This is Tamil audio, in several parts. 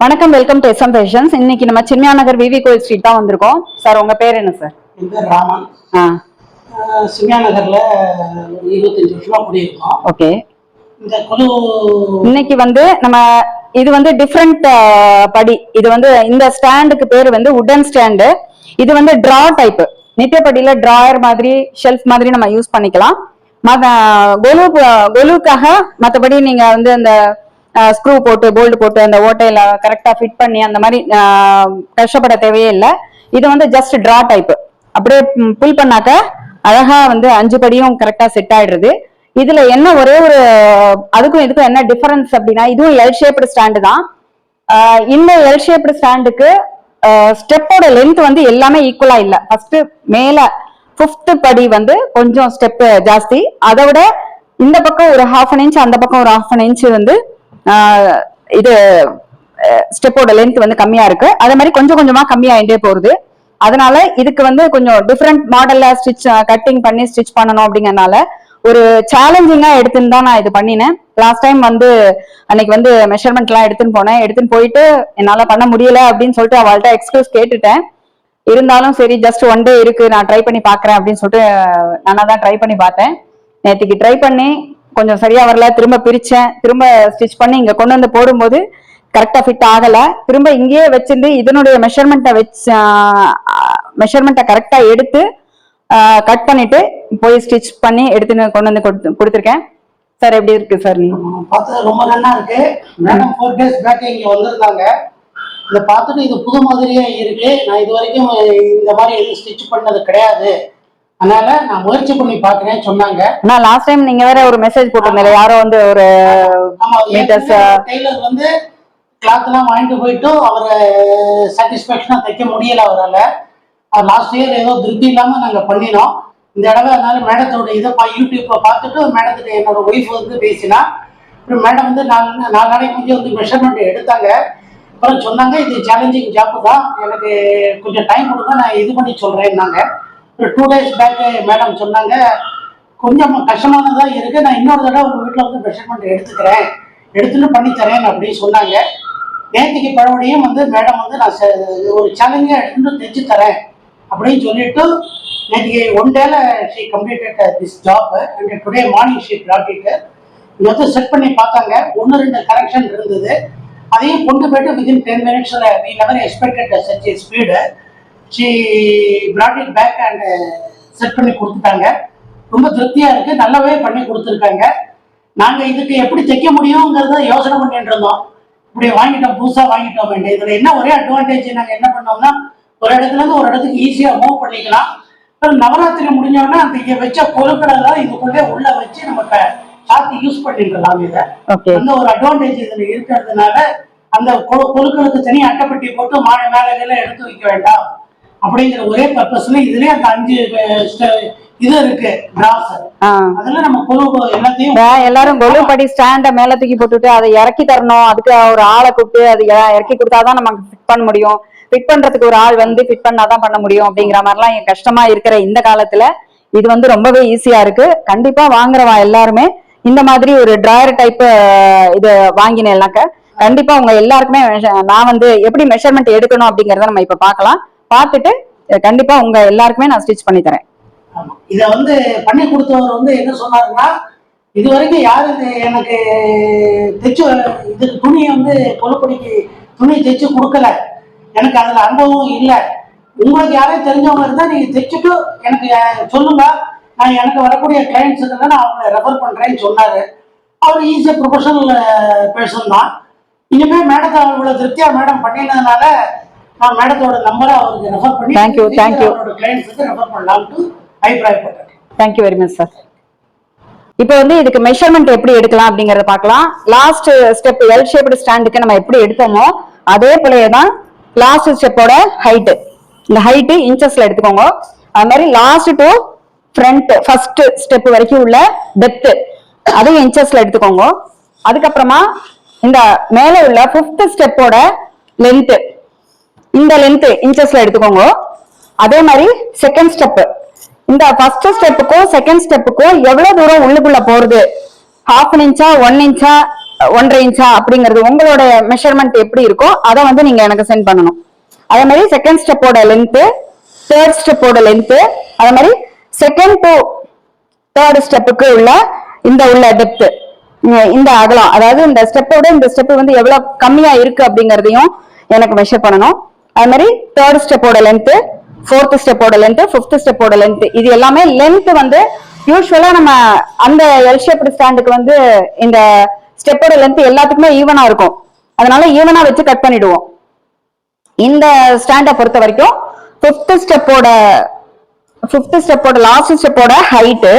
வணக்கம், வெல்கம் டு எஸ்எம் ஃபேஷன்ஸ். இன்னைக்கு நம்ம சின்மயா நகர் விவி கோயில் ஸ்ட்ரீட் தான் வந்திருக்கோம். சார் உங்க பேர் என்ன சார்? என் பேர் ராமன். சின்மயா நகர்ல 25 வருஷமா குடியிருக்கோம். ஓகே. இந்த குழு இன்னைக்கு நம்ம இது டிஃப்ரெண்ட் படி. இது இந்த ஸ்டாண்டுக்கு பேர் உடன் ஸ்டாண்டு. இது டிரா டைப். நித்தியப்படியில டிராயர் மாதிரி ஷெல்ஃப் மாதிரி நம்ம யூஸ் பண்ணிக்கலாம். கொலுக்காக மற்றபடி நீங்க அந்த ஸ்க்ரூ போட்டு போல்டு போட்டு அந்த ஓட்டையில கரெக்டா ஃபிட் பண்ணி அந்த மாதிரி கஷ்டப்பட தேவையே இல்லை. இது ஜஸ்ட் டிரா டைப். அப்படியே புல் பண்ணாக்க அழகா 5 படியும் கரெக்டா செட் ஆயிடுறது. இதுல என்ன ஒரே ஒரு அதுக்கும் இதுக்கும் என்ன டிஃபரன்ஸ் அப்படின்னா, இதுவும் எல் ஷேப்டு ஸ்டாண்டு தான். இந்த எல் ஷேப்டு ஸ்டாண்டுக்கு ஸ்டெப்போட லென்த் எல்லாமே ஈக்குவலா இல்லை. ஃபர்ஸ்ட் மேல 5th படி கொஞ்சம் ஸ்டெப் ஜாஸ்தி. அதை விட இந்த பக்கம் ஒரு 1/2 inch, அந்த பக்கம் ஒரு 1/2 inch இது ஸ்டெப்போட லென்த் கம்மியா இருக்கு. அதே மாதிரி கொஞ்சம் கொஞ்சமா கம்மியாயிட்டே போகுது. அதனால இதுக்கு கொஞ்சம் டிஃப்ரெண்ட் மாடல்ல கட்டிங் பண்ணி ஸ்டிச் பண்ணணும் அப்படிங்கறதுனால ஒரு சேலஞ்சிங்கா எடுத்துன்னு தான் நான் இது பண்ணினேன். லாஸ்ட் டைம் அன்னைக்கு மெஷர்மெண்ட் எல்லாம் எடுத்துன்னு போயிட்டு என்னால பண்ண முடியல அப்படின்னு சொல்லிட்டு அவள்கிட்ட எக்ஸ்கியூஸ் கேட்டுட்டேன். இருந்தாலும் சரி, ஜஸ்ட் 1 day இருக்கு, நான் ட்ரை பண்ணி பாக்குறேன் அப்படின்னு சொல்லிட்டு நானா தான் ட்ரை பண்ணி பார்த்தேன். நேற்றுக்கு ட்ரை பண்ணி கொஞ்சம் சரியா வரல, திரும்ப பிரிச்சேன், திரும்ப ஸ்டிச் பண்ணி இங்க கொண்டு போடும்போது கரெக்டா ஃபிட் ஆகல. திரும்ப இங்கேயே வச்சிருந்து இதனுடைய மெஷர்மெண்ட்டை கரெக்டா எடுத்து கட் பண்ணிட்டு போய் ஸ்டிச் பண்ணி எடுத்துன்னு கொண்டு கொடுத்துருக்கேன். சார் எப்படி இருக்கு சார்? நீங்க பார்த்தது ரொம்ப நல்லா இருக்கு. மேடம் 4 days பேக் இங்க வந்திருந்தாங்க. இதை பார்த்துட்டு இது புது மாதிரியே இருக்கு. நான் இது வரைக்கும் இந்த மாதிரி எதுவும் ஸ்டிச் பண்ணது கிடையாது, அதனால நான் முயற்சி பண்ணி பாக்குறேன்னு சொன்னாங்க. நான் லாஸ்ட் டைம் நீங்க வேற ஒரு மெசேஜ் போட்டிருந்தீங்க, யாரோ ஒரு மீட்டர்ஸ் டெய்லர் கிளாத் எல்லாம் வாங்கிட்டு போயிட்டு அவரை சாட்டிஸ்பேக்ஷனா தைக்க முடியல அவரால். லாஸ்ட் இயர் ஏதோ திருப்தி இல்லாம நாங்க பண்ணினோம். இந்த தடவை அதனால மேடத்தோட இதை யூடியூப்ல பார்த்துட்டு மேடத்துக்கு என்னோட ஒய்ஃப் பேசினா. அப்புறம் மேடம் 4 நாளைக்கு கொஞ்சம் மெஷர்மெண்ட் எடுத்தாங்க. அப்புறம் சொன்னாங்க, இது சேலஞ்சிங் ஜாப்பு தான், எனக்கு கொஞ்சம் டைம் கொடுங்க, நான் இது பண்ணி சொல்றேன்னாங்க. ஒரு 2 days பேக் மேடம் சொன்னாங்க, கொஞ்சம் கஷ்டமானதான் இருக்கு, நான் இன்னொரு தடவை உங்க வீட்டில் மெஷர்மெண்ட் எடுத்துட்டு பண்ணித்தரேன் அப்படின்னு சொன்னாங்க. நேற்றுக்கு பழவடியும் மேடம் நான் ஒரு சேலஞ்சா எடுத்துட்டு தைச்சு தரேன் அப்படின்னு சொல்லிட்டு நேற்றுக்கு 1 day she completed this job and today morning she Brad it. இங்க செட் பண்ணி பார்த்தாங்க, 1-2 கரெக்ஷன் இருந்தது. அதையும் கொண்டு போயிட்டு within 10 minutes we never expected such a speed. She brought it back and set பண்ணி கொடுத்துட்டாங்க. ரொம்ப திருப்தியா இருக்கு, நல்லாவே பண்ணி கொடுத்துருக்காங்க. நாங்க இதுக்கு எப்படி தைக்க முடியுங்கிறத யோசனை பண்ணிட்டு இருந்தோம். இப்படி வாங்கிட்டோம், புதுசா வாங்கிட்டோம் வேண்டிய. இதுல என்ன ஒரே அட்வான்டேஜ், நாங்க என்ன பண்ணோம்னா ஒரு இடத்துல இருந்து ஒரு இடத்துக்கு ஈஸியா மூவ் பண்ணிக்கலாம். நவராத்திரி முடிஞ்சோன்னா அந்த இங்க வச்ச பொருட்களை தான் இதுக்குள்ளே உள்ள வச்சு நம்ம சாத்தி யூஸ் பண்ணிடலாம். இதை அந்த ஒரு அட்வான்டேஜ் இதுல இருக்கிறதுனால அந்த பொருட்களுக்கு தனியாக அட்டைப்பட்டி போட்டு மேலே எடுத்து வைக்க வேண்டாம் அப்படிங்கிற ஒரே பர்பஸ்ல இதுலயே அந்த 5 இது இருக்கு டிராஸ். அதுல நம்ம எல்லாத்தையும் எல்லாரும் கொலு படி ஸ்டாண்ட மேல தூக்கி போட்டுட்டு அதை இறக்கி தரணும். அதுக்கு ஒரு ஆளை கூப்பிட்டு அது இறக்கி கொடுத்தாதான் நமக்கு ஃபிட் பண்ண முடியும். ஃபிட் பண்றதுக்கு ஒரு ஆள் ஃபிட் பண்ணாதான் பண்ண முடியும் அப்படிங்கிற மாதிரிலாம் கஷ்டமா இருக்கிற இந்த காலத்துல இது ரொம்பவே ஈஸியா இருக்கு. கண்டிப்பா வாங்குறவா எல்லாருமே இந்த மாதிரி ஒரு டிராயர் டைப் இது வாங்கினேன்னாக்க கண்டிப்பா உங்க எல்லாருக்குமே நான் எப்படி மெஷர்மெண்ட் எடுக்கணும் அப்படிங்கறத நம்ம இப்ப பார்க்கலாம். பார்த்துட்டு கண்டிப்பா உங்க எல்லாருக்குமே நான் ஸ்டிச் பண்ணி தரேன். இத பண்ணி கொடுத்தவர் என்ன சொன்னாருன்னா, இது வரைக்கும் யாரு எனக்கு தைச்சு இதுக்கு துணியை கொலுப்படிக்கு துணி தைச்சு கொடுக்கல, எனக்கு அதுல அனுபவம் இல்லை. உங்களுக்கு யாரையும் தெரிஞ்சவங்க இருந்தா நீங்க தைச்சுட்டு எனக்கு சொல்லுங்க, நான் எனக்கு வரக்கூடிய கிளைண்ட்ஸுக்கு தான் நான் அவங்களை ரெஃபர் பண்றேன்னு சொன்னாரு. அவர் ஈஸியா ப்ரொஃபஷனல் பர்சன் தான். இனிமே மேடத்தை இவ்வளவு திருப்தியா மேடம் பண்ணினதுனால நான் மேடத்தோட நம்பரை அவருக்கு ரெஃபர் பண்ணி அவரோட கிளைண்ட்ஸுக்கு ரெஃபர் பண்ணலாம்னு அபிப்பிராயப்பட்டேன். Thank you very much sir. இப்போ இதுக்கு மெஷர்மெண்ட் எப்படி எடுக்கலாம் அப்படிங்கறத பார்க்கலாம். லாஸ்ட் ஸ்டெப் எல் ஷேப்டு ஸ்டாண்டுக்கு நம்ம எப்படி எடுத்தோமோ அதே போலயே தான் லாஸ்ட் ஸ்டெப்போட ஹைட். இந்த ஹைட் இன்ச்சஸ்ல எடுத்துக்கோங்க. அது மாதிரி last to front first step வரைக்கும் உள்ள டெப்த் அதையும் இன்ச்சஸ்ல எடுத்துக்கோங்க. அதுக்கப்புறமா இந்த மேல உள்ள 5th ஸ்டெப்போட லென்த், இந்த லென்த் இன்ச்சஸ்ல எடுத்துக்கோங்க. அதே மாதிரி செகண்ட் ஸ்டெப், இந்த ஃபர்ஸ்ட் ஸ்டெப்புக்கும் செகண்ட் ஸ்டெப்புக்கும் எவ்வளவு தூரம் உள்ளுக்குள்ள போறது, 1/2 inch 1 inch 1.5 இன்ச்சா அப்படிங்கிறது உங்களோட மெஷர்மெண்ட் எப்படி இருக்கோ அதை வந்து நீங்க எனக்கு சென்ட் பண்ணணும். அதே மாதிரி செகண்ட் ஸ்டெப்போட லென்த், தேர்ட் ஸ்டெப்போட லென்த், அதே மாதிரி செகண்ட் டு தேர்ட் ஸ்டெப்புக்கு உள்ள டெப்த், இந்த அகலம், அதாவது இந்த ஸ்டெப்போட இந்த ஸ்டெப் வந்து எவ்வளவு கம்மியா இருக்கு அப்படிங்கறதையும் எனக்கு மெஷர் பண்ணணும். அது மாதிரி தேர்ட் ஸ்டெப்போட லென்த், ஃபோர்த் ஸ்டெப்போட லென்த், ஃபிஃப்த் ஸ்டெப்போட லென்த், இது எல்லாமே லென்த் வந்து யூஸ்வலா நம்ம அந்த எல் ஷேப்டு ஸ்டாண்டுக்கு வந்து இந்த ஸ்டெப்போட லென்த் எல்லாத்துக்குமே ஈவனா இருக்கும். அதனால ஈவனா வச்சு கட் பண்ணிடுவோம். இந்த ஸ்டாண்டை பொறுத்த வரைக்கும் ஃபிஃப்த் ஸ்டெப்போட லாஸ்ட் ஸ்டெப்போட ஹைட்,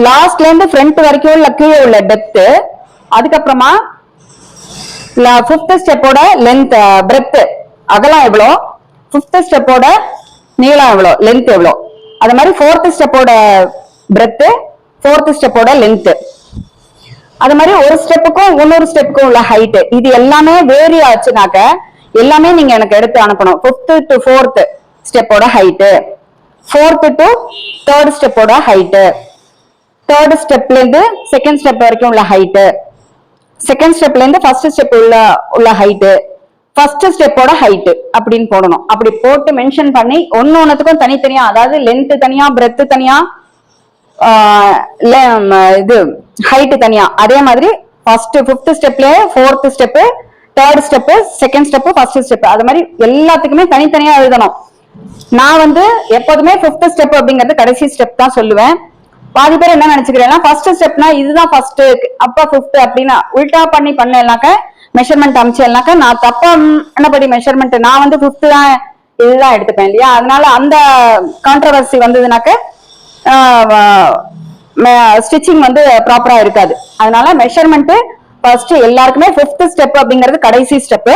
லாஸ்ட்ல இருந்து ஃப்ரண்ட் வரைக்கும் உள்ள கீழே உள்ள டெப்த், அதுக்கப்புறமா ஃபிஃப்த் ஸ்டெப்போட லென்த் பிரெத் அகலம் எவ்வளோ, ஃபிஃப்த் ஸ்டெப்போட நீளம் எவ்வளோ, லென்த் எவ்வளோ, அது மாதிரி ஃபோர்த் ஸ்டெப்போட பிரெத், ஃபோர்த் ஸ்டெப்போட லென்த், அது மாதிரி ஒரு ஸ்டெப்புக்கும் இன்னொரு ஸ்டெப்புக்கும் உள்ள ஹைட், இது எல்லாமே வேரி ஆச்சுனாக்க எல்லாமே நீங்க எனக்கு எடுத்து அனுப்பணும். ஃபிஃப்த் டு ஃபோர்த் ஸ்டெப்போட ஹைட், ஃபோர்த் டு தேர்ட் ஸ்டெப்போட ஹைட், தேர்ட் ஸ்டெப்ல இருந்து செகண்ட் ஸ்டெப் வரைக்கும் உள்ள ஹைட், செகண்ட் ஸ்டெப்ல இருந்து ஃபர்ஸ்ட் ஸ்டெப் உள்ள ஹைட், ஃபர்ஸ்ட் ஸ்டெப்போட ஹைட் அப்படின்னு போடணும். அப்படி போட்டு மென்ஷன் பண்ணி ஒன்னொன்னுக்கும் தனித்தனியா, அதாவது லென்த் தனியா, பிரெத் தனியா, இது ஹைட் தனியா, அதே மாதிரி ஃபர்ஸ்ட் ஃபிஃப்த் ஸ்டெப்ல fourth step, third step, second step, first step, அது மாதிரி எல்லாத்துக்குமே தனித்தனியா எழுதணும். நான் வந்து எப்போதுமே ஃபிஃப்த் ஸ்டெப் அப்படிங்கிறது கடைசி ஸ்டெப் தான் சொல்லுவேன். பாதி பேர் என்ன நினைச்சுக்கிறேன்னா ஃபர்ஸ்ட் ஸ்டெப்னா இதுதான் ஃபர்ஸ்ட் அப்ப ஃபிஃப்த் அப்படின்னா உல்டா பண்ணேன்னாக்க மெஷர்மெண்ட் அமைச்சேன்னாக்க நான் தப்பானபடி மெஷர்மெண்ட் நான் வந்து ஃபிஃப்த் தான் இதுதான் எடுத்துப்பேன் இல்லையா. அதனால அந்த கான்ட்ரவர்சி வந்ததுனாக்க ஸ்டிச்சிங் வந்து ப்ராப்பரா இருக்காது. அதனால மெஷர்மெண்ட் ஃபர்ஸ்ட் எல்லாருக்குமே ஃபிஃப்த் ஸ்டெப் அப்படிங்கிறது கடைசி ஸ்டெப்,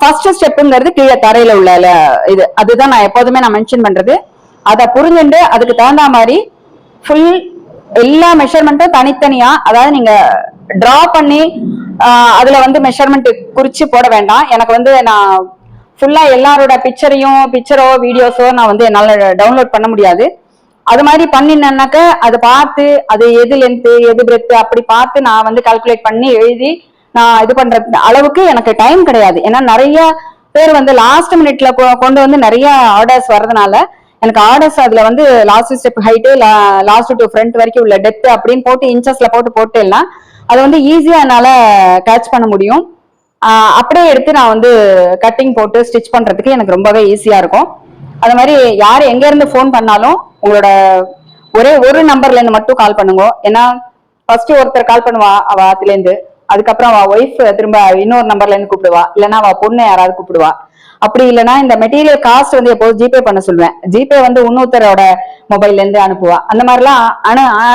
ஃபர்ஸ்ட் ஸ்டெப்புங்கிறது கீழே தரையில உள்ள இது, அதுதான் நான் எப்போதுமே நான் மென்ஷன் பண்றது. அதை புரிஞ்சுட்டு அதுக்கு தகுந்த மாதிரி ஃபுல் எல்லா மெஷர்மெண்ட்டும் தனித்தனியா, அதாவது நீங்க டிரா பண்ணி அதுல வந்து மெஷர்மெண்ட் குறிச்சு போட வேண்டாம். எனக்கு வந்து நான் ஃபுல்லா எல்லாரோட பிக்சரோ வீடியோஸோ நான் வந்து என்னால டவுன்லோட் பண்ண முடியாது. அது மாதிரி பண்ணினாக்க அதை பார்த்து அது எது லென்த் எது பிரெத் அப்படி பார்த்து நான் வந்து கால்குலேட் பண்ணி எழுதி நான் இது பண்ற அளவுக்கு எனக்கு டைம் கிடையாது. ஏன்னா நிறைய பேர் வந்து லாஸ்ட் மினிட்ல கொண்டு வந்து நிறைய ஆர்டர்ஸ் வர்றதுனால எனக்கு ஆர்டர்ஸ் அதுல வந்து last step height, last to front வரைக்கும் உள்ள டெப்த் அப்படின்னு போட்டு இன்ச்சஸ்ல போட்டு எல்லாம் அதை வந்து ஈஸியா என்னால கேட்ச் பண்ண முடியும். அப்படியே எடுத்து நான் வந்து கட்டிங் போட்டு ஸ்டிச் பண்றதுக்கு எனக்கு ரொம்பவே ஈஸியா இருக்கும். அது மாதிரி யார் எங்க இருந்து போன் பண்ணாலும் உங்களோட ஒரே ஒரு நம்பர்ல இருந்து மட்டும் கால் பண்ணுங்க. ஏன்னா ஃபர்ஸ்ட் ஒருத்தர் கால் பண்ணுவா அவ அதுல இருந்து, அதுக்கப்புறம் அவ ஒய்ஃப் திரும்ப இன்னொரு நம்பர்ல இருந்து கூப்பிடுவா, இல்லைன்னா அவ பொண்ணு யாராவது கூப்பிடுவா. அப்படி இல்லைன்னா இந்த மெட்டீரியல் காஸ்ட் வந்து எப்போது ஜிபே பண்ண சொல்லுவேன். ஜிபே வந்து இன்னொருத்தரோட மொபைல்ல இருந்து அனுப்புவா. அந்த மாதிரிலாம்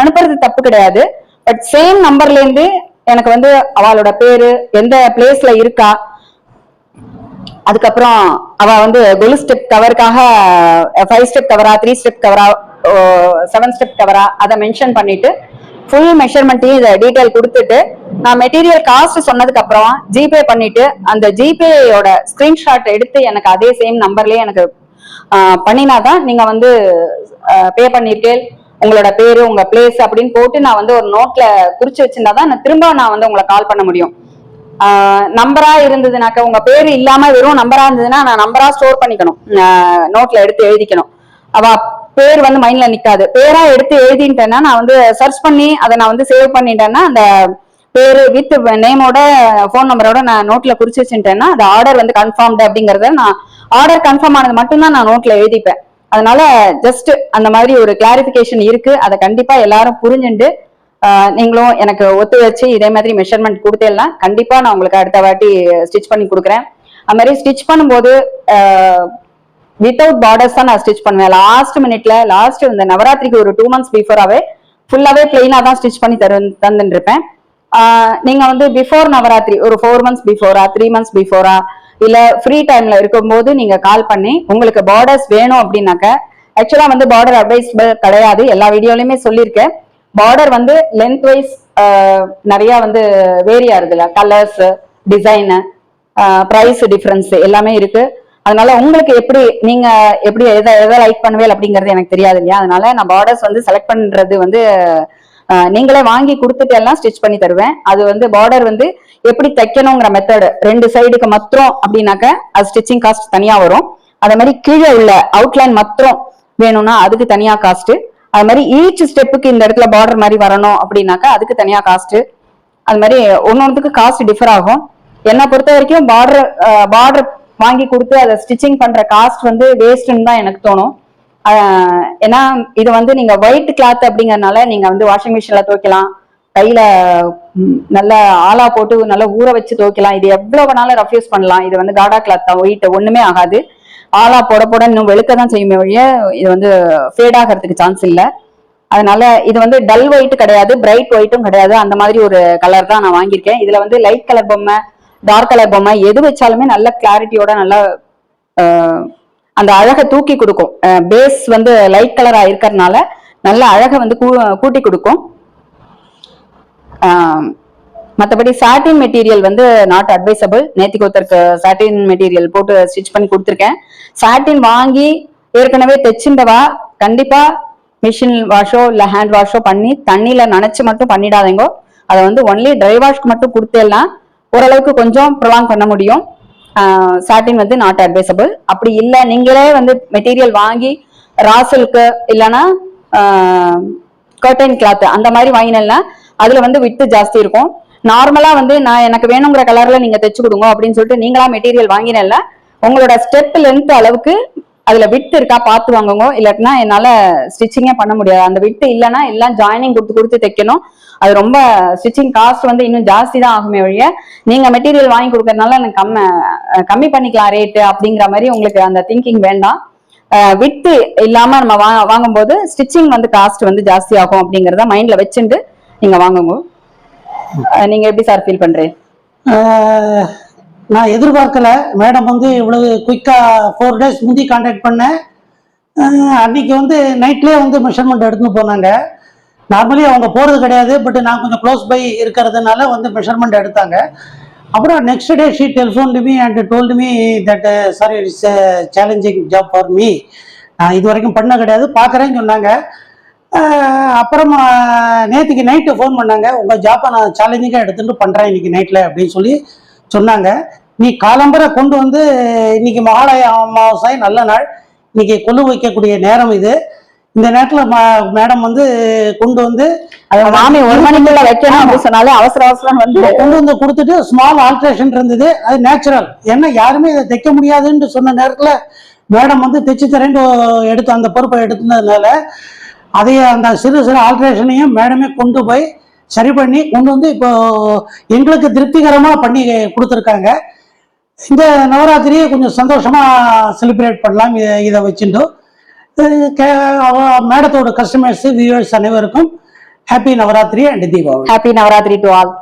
அனுப்புறது தப்பு கிடையாது. பட் சேம் நம்பர்ல இருந்து எனக்கு வந்து அவளோட பேரு எந்த பிளேஸ்ல இருக்கா, அதுக்கப்புறம் அவ வந்து கொலு ஸ்டெப் கவருக்காக 5 ஸ்டெப் கவரா, 3 ஸ்டெப் கவரா, 7 ஸ்டெப் கவரா, அதை மென்ஷன் பண்ணிட்டு ஃபுல் மெஷர்மெண்ட்டையும் இதை டீடைல் கொடுத்துட்டு நான் மெட்டீரியல் காஸ்ட் சொன்னதுக்கு அப்புறம் ஜிபே பண்ணிட்டு அந்த ஜிபேயோட ஸ்கிரீன்ஷாட் எடுத்து எனக்கு அதே சேம் நம்பர்லயே எனக்கு பண்ணினாதான் நீங்க வந்து பே பண்ணிருக்கேன் உங்களோட பேரு உங்க பிளேஸ் அப்படின்னு போட்டு நான் வந்து ஒரு நோட்ல குறிச்சு வச்சிருந்தாதான் நான் திரும்ப நான் வந்து உங்களை கால் பண்ண முடியும். நம்பரா இருந்ததுனாக்க உங்க பேரு இல்லாம வெறும் நம்பரா இருந்ததுன்னா நான் நம்பரா ஸ்டோர் பண்ணிக்கணும், நோட்ல எடுத்து எழுதிக்கணும். அவ பேர் வந்து மைண்ட்ல நிக்காது. பேரா எடுத்து எழுதிட்டேன்னா நான் வந்து சர்ச் பண்ணி அதை நான் வந்து சேவ் பண்ணிட்டேன்னா அந்த பேரு வித் நேமோட போன் நம்பரோட நான் நோட்ல குறிச்சு வச்சுட்டேன்னா அந்த ஆர்டர் வந்து கன்ஃபார்ம்டு அப்படிங்கறத நான் ஆர்டர் கன்ஃபார்ம் ஆனது மட்டும்தான் நான் நோட்ல எழுதிப்பேன். அதனால ஜஸ்ட் அந்த மாதிரி ஒரு கிளாரிபிகேஷன் இருக்கு. அதை கண்டிப்பா எல்லாரும் புரிஞ்சுண்டு நீங்களும் எனக்கு ஒத்து வச்சு இதே மாதிரி மெஷர்மெண்ட் கொடுத்தேன்னா கண்டிப்பா நான் உங்களுக்கு அடுத்த வாட்டி ஸ்டிச் பண்ணி கொடுக்குறேன். அது மாதிரி ஸ்டிச் பண்ணும்போது வித்தவுட் பார்டர்ஸ் தான் நான் ஸ்டிச் பண்ணுவேன். லாஸ்ட் மினிட்ல இந்த நவராத்திரிக்கு ஒரு 2 months பிஃபோராவே ஃபுல்லாவே பிளெயினா தான் ஸ்டிச் பண்ணி தந்துட்டு இருப்பேன். நீங்க வந்து பிஃபோர் நவராத்திரி ஒரு 4 months பிஃபோரா 3 months பிஃபோரா இல்ல ஃப்ரீ டைம்ல இருக்கும்போது நீங்க கால் பண்ணி உங்களுக்கு பார்டர்ஸ் வேணும் அப்படின்னாக்க, ஆக்சுவலா வந்து பார்டர் அட்வைசபிள் கிடையாது, எல்லா வீடியோலயுமே சொல்லியிருக்கேன். பார்டர் வந்து லென்த் வைஸ் நிறைய வந்து வேரி ஆகுதுல, கலர்ஸ், டிசைனு, பிரைஸ் டிஃபரன்ஸ் எல்லாமே இருக்கு. அதனால உங்களுக்கு நீங்க எப்படி எதை லைக் பண்ணுவேல் அப்படிங்கிறது எனக்கு தெரியாது இல்லையா. அதனால நான் பார்டர்ஸ் வந்து செலக்ட் பண்றது வந்து நீங்களே வாங்கி கொடுத்துட்டு எல்லாம் ஸ்டிச் பண்ணி தருவேன். அது வந்து பார்டர் வந்து எப்படி தைக்கணுங்கிற மெத்தடு 2 சைடுக்கு மாத்திரம் அப்படின்னாக்க அது ஸ்டிச்சிங் காஸ்ட் தனியா வரும். அதே மாதிரி கீழே உள்ள அவுட்லைன் மாத்திரம் வேணும்னா அதுக்கு தனியா காஸ்ட். அது மாதிரி ஈச் ஸ்டெப்புக்கு இந்த இடத்துல பார்டர் மாதிரி வரணும் அப்படின்னாக்கா அதுக்கு தனியா காஸ்ட். அது மாதிரி ஒன்னொன்றுக்கு காஸ்ட் டிஃபர் ஆகும். என்னை பொறுத்த வரைக்கும் பார்டர் வாங்கி கொடுத்து அதை ஸ்டிச்சிங் பண்ற காஸ்ட் வந்து வேஸ்ட்ன்னு தான் எனக்கு தோணும். ஏன்னா இது வந்து நீங்க ஒயிட் கிளாத் அப்படிங்கறதுனால நீங்க வந்து வாஷிங் மிஷின்ல துவைக்கலாம், கையில நல்லா ஆலா போட்டு நல்லா ஊற வச்சு துவைக்கலாம். இது எவ்வளவு வேணாலும் ரஃப்யூஸ் பண்ணலாம். இது வந்து காடா கிளாத் தான், ஒயிட் ஒண்ணுமே ஆகாது. ஆலா போட இன்னும் வெளுக்க தான் செய்யுமே ஒழிய இது வந்து ஃபேட் ஆகிறதுக்கு சான்ஸ் இல்லை. அதனால இது வந்து டல் ஒயிட் கிடையாது, பிரைட் ஒயிட்டும் கிடையாது. அந்த மாதிரி ஒரு கலர் தான் நான் வாங்கியிருக்கேன். இதுல வந்து லைட் கலர் பொம்மை, டார்க் கலர் பொம்மை எது வச்சாலுமே நல்ல கிளாரிட்டியோட நல்லா அந்த அழகை தூக்கி கொடுக்கும். பேஸ் வந்து லைட் கலரா இருக்கிறதுனால நல்ல அழகை வந்து கூட்டி கொடுக்கும். மற்றபடி சாட்டின் மெட்டீரியல் வந்து நாட் அட்வைசபிள். நேத்திக்கு ஒருத்தருக்கு சாட்டின் மெட்டீரியல் போட்டு ஸ்டிச் பண்ணி கொடுத்துருக்கேன். சாட்டின் வாங்கி ஏற்கனவே தைச்சுண்டவா கண்டிப்பா மிஷின் வாஷோ இல்ல ஹேண்ட் வாஷோ பண்ணி தண்ணியில நனைச்சு மட்டும் பண்ணிடாதீங்க. அதை வந்து ஒன்லி ட்ரை வாஷ்க்கு மட்டும் கொடுத்தேலாம் ஓரளவுக்கு கொஞ்சம் ப்ரொலாங் பண்ண முடியும். சாட்டின் வந்து நாட் அட்வைசபிள். அப்படி இல்லை நீங்களே வந்து மெட்டீரியல் வாங்கி ராசலுக்கு இல்லைன்னா கர்டன் கிளாத் அந்த மாதிரி வாங்கினா அதுல வந்து விட்டு ஜாஸ்தி இருக்கும். நார்மலா வந்து நான் எனக்கு வேணுங்கிற கலர்ல நீங்க தைச்சு கொடுங்க அப்படின்னு சொல்லிட்டு நீங்களா மெட்டீரியல் வாங்கினல உங்களோட ஸ்டெப் லென்த் அளவுக்கு அதுல விட்டு இருக்கா பார்த்து வாங்குங்க. இல்லாட்டினா என்னால ஸ்டிச்சிங்கே பண்ண முடியாது. அந்த விட்டு இல்லைன்னா எல்லாம் ஜாயினிங் கொடுத்து தைக்கணும். அது ரொம்ப ஸ்டிச்சிங் காஸ்ட் வந்து இன்னும் ஜாஸ்தி தான் ஆகுமே ஒழிய நீங்க மெட்டீரியல் வாங்கி கொடுக்கறதுனால எனக்கு கம்மி பண்ணிக்கலாம் ரேட்டு அப்படிங்கிற மாதிரி உங்களுக்கு அந்த திங்கிங் வேண்டாம். விட்டு இல்லாம நம்ம வாங்கும்போது ஸ்டிச்சிங் வந்து காஸ்ட் வந்து ஜாஸ்தி ஆகும் அப்படிங்கறத மைண்ட்ல வச்சுட்டு நீங்க வாங்குங்க. நீங்க எப்படி சார் ஃபீல் பண்றீங்க? நான் எதிர்பார்க்கல மேடம் வந்து இவ்வளவு குயிக்கா 4 days முந்தி கான்டாக்ட் பண்ணேன். அன்னைக்கு வந்து நைட்லேயே வந்து மெஷர்மெண்ட் எடுத்துன்னு போனாங்க. நார்மலி அவங்க போகிறது கிடையாது, பட் நான் கொஞ்சம் க்ளோஸ் பை இருக்கிறதுனால வந்து மெஷர்மெண்ட் எடுத்தாங்க. அப்புறம் next day she telephoned me and told me that sorry it's challenging job for me. நான் இது வரைக்கும் பண்ண கிடையாது, பார்க்குறேன்னு சொன்னாங்க. அப்புறம் நேற்றுக்கு நைட்டு ஃபோன் பண்ணாங்க, உங்கள் ஜாப்பை நான் சேலஞ்சிங்காக எடுத்துகிட்டு பண்ணுறேன் இன்னைக்கு நைட்டில் அப்படின்னு சொல்லி சொன்னாங்க. நீ காலம்பரை கொண்டு வந்து இன்னைக்கு மகாலய அமாவாசை நல்ல நாள், இன்னைக்கு கொலு வைக்கக்கூடிய நேரம் இது. இந்த நேரத்தில் மேடம் வந்து கொண்டு வந்து மாமி 1 மணிக்குள்ள வைக்கணும் அப்படின்னு சொன்னாலே அவசர அவசரம் வந்து கொண்டு வந்து கொடுத்துட்டு ஸ்மால் ஆல்ட்ரேஷன் இருந்தது. அது நேச்சுரல், ஏன்னா யாருமே இதை தைக்க முடியாதுன்னு சொன்ன நேரத்தில் மேடம் வந்து தைச்சு தரேன்னு எடுத்து அந்த பொறுப்பை எடுத்துனதுனால அதையே அந்த சிறு ஆல்ட்ரேஷனையும் மேடமே கொண்டு போய் சரி பண்ணி கொண்டு வந்து இப்போ எங்களுக்கு திருப்திகரமாக பண்ணி கொடுத்துருக்காங்க. இந்த நவராத்திரியை கொஞ்சம் சந்தோஷமாக செலிப்ரேட் பண்ணலாம் இதை வச்சுட்டு. மேடத்தோட கஸ்டமர்ஸ் வியூவர்ஸ் அனைவருக்கும் happy Navaratri and Deepavali. Happy Navaratri to all.